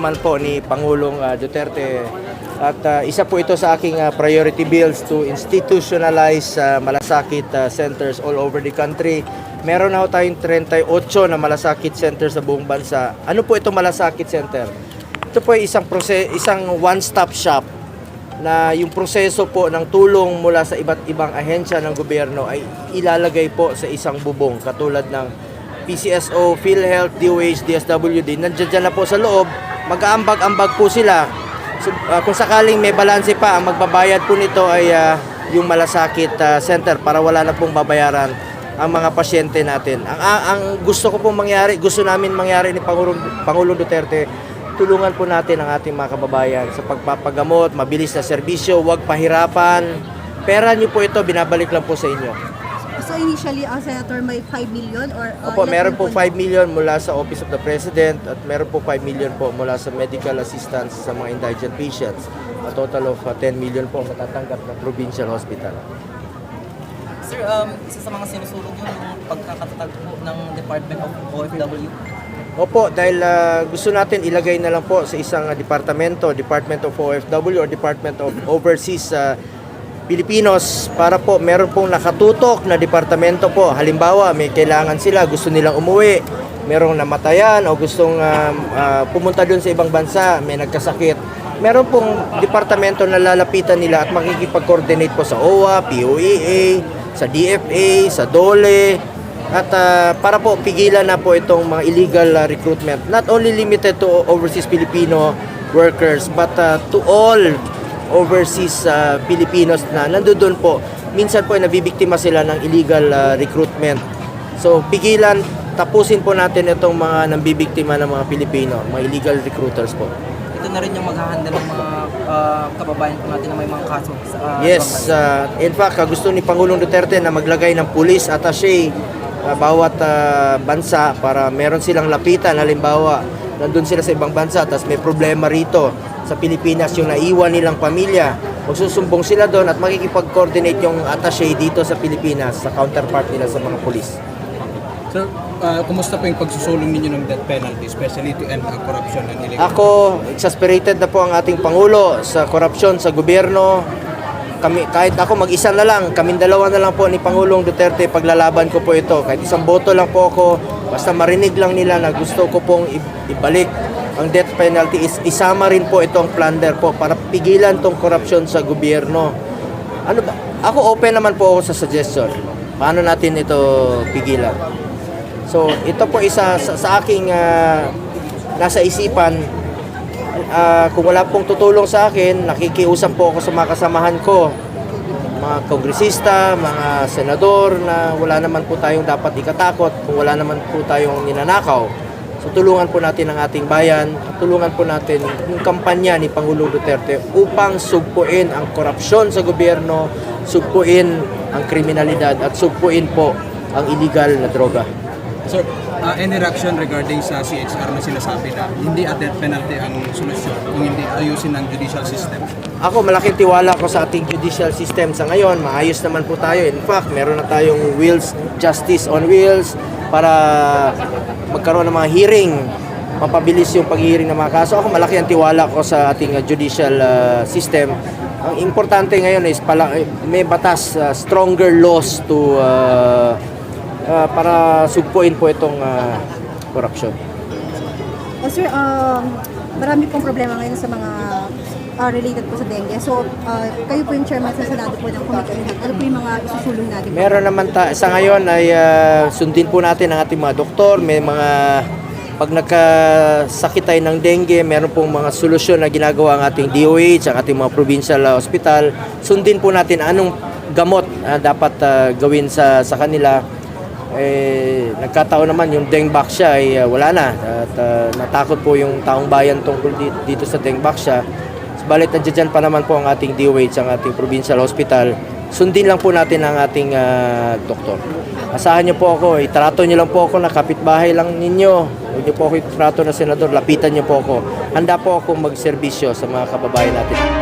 naman po ni Pangulong Duterte. At isa po ito sa aking priority bills to institutionalize malasakit centers all over the country. Meron na tayong 38 na malasakit centers sa buong bansa. Ano po ito malasakit center? Ito po ay isang one-stop shop na yung proseso po ng tulong mula sa iba't ibang ahensya ng gobyerno ay ilalagay po sa isang bubong katulad ng PCSO, PhilHealth, DOH, DSWD. Nandiyan na po sa loob, mag-aambag-ambag po sila. So, kung sakaling may balanse pa, ang magbabayad po nito ay yung malasakit center para wala na pong babayaran ang mga pasyente natin. Ang gusto ko pong mangyari, gusto namin mangyari ni Pangulong Duterte, tulungan po natin ang ating mga kababayan sa pagpapagamot, mabilis na serbisyo, huwag pahirapan. Pera niyo po ito, binabalik lang po sa inyo. So initially, Senator, may 5 million or... Opo, meron po 5 million mula sa Office of the President at meron po 5 million po mula sa medical assistance sa mga indigent patients. A total of 10 million po matatanggap ng provincial hospital. Sir, isa sa mga sinusulong yun yung pagkakatatag po ng Department of OFW. Opo, dahil gusto natin ilagay na lang po sa isang departamento, Department of OFW or Department of Overseas Filipinos para po meron pong nakatutok na departamento po. Halimbawa, may kailangan sila, gusto nilang umuwi, merong namatayan o gustong pumunta doon sa ibang bansa, may nagkasakit. Meron pong departamento na lalapitan nila at makikipag-coordinate po sa OWA, POEA, sa DFA, sa DOLE, at para po pigilan na po itong mga illegal recruitment. Not only limited to overseas Filipino workers, but to all overseas Filipinos na nandoon po. Minsan po ay nabibiktima sila ng illegal recruitment. So pigilan, tapusin po natin itong mga nambibiktima ng mga Pilipino, mga illegal recruiters po. Ito na rin yung maghahandle ng mga kababayan po natin na may mga kaso. Yes, in fact, gusto ni Pangulong Duterte na maglagay ng police attaché bawat bansa para meron silang lapitan. Halimbawa, nandun sila sa ibang bansa tapos may problema rito sa Pilipinas yung naiwan nilang pamilya. Magsusumbong sila doon at makikipag-coordinate yung attaché dito sa Pilipinas sa counterpart nila sa mga police. Sir, kumusta po yung pagsusulong ninyo ng death penalty, especially to end corruption and illegal? Ako, exasperated na po ang ating Pangulo sa korupsyon sa gobyerno. Kahit ako mag-isa na lang, kaming dalawa na lang po ni Pangulong Duterte, paglalaban ko po ito. Kahit isang boto lang po ako, basta marinig lang nila na gusto ko pong ibalik ang death penalty, isama rin po itong plunder po para pigilan tong korupsyon sa gobyerno. Ano ba? Ako open naman po ako sa suggestion. Paano natin ito pigilan? So, ito po isa sa aking nasa isipan. Kung wala pong tutulong sa akin, nakikiusap po ako sa mga kasamahan ko, mga kongresista, mga senador, na wala naman po tayong dapat ikatakot kung wala naman po tayong ninanakaw. So tulungan po natin ang ating bayan, tulungan po natin yung kampanya ni Pangulong Duterte upang sugpuin ang korupsyon sa gobyerno, sugpuin ang kriminalidad at sugpuin po ang illegal na droga. Sir, any reaction regarding sa CHR na sinasabi na hindi at death penalty ang solusyon kung hindi ayusin ang judicial system? Ako, malaking tiwala ko sa ating judicial system sa ngayon. Maayos naman po tayo. In fact, meron na tayong wheels, justice on wheels, para magkaroon ng mga hearing, mapabilis yung pag-hearing ng mga kaso. Ako, malaki ang tiwala ko sa ating judicial system. Ang importante ngayon is may batas, stronger laws to para sugpuin po itong korupsyon. Sir, marami pong problema ngayon sa mga related po sa dengue. So, kayo po yung chairman sa Senado po ng Committee. Ano po yung mga isusulong natin? Meron naman sa ngayon ay sundin po natin ang ating mga doktor. May mga pag nagkasakit tayo ng dengue, meron pong mga solusyon na ginagawa ang ating DOH, ang ating mga provincial hospital. Sundin po natin anong gamot dapat gawin sa kanila. Nagkataon naman yung Dengbaksya ay wala na at natakot po yung taong bayan tungkol dito sa Dengbaksya. Balit nandiyan pa naman po ang ating DOH, ang ating provincial hospital. Sundin lang po natin ang ating doktor. Asahan niyo po ako, itrato niyo lang po ako na kapitbahay lang ninyo. Huwag niyo po ako itrato na senador, lapitan niyo po ako. Handa po ako magserbisyo sa mga kababayan natin.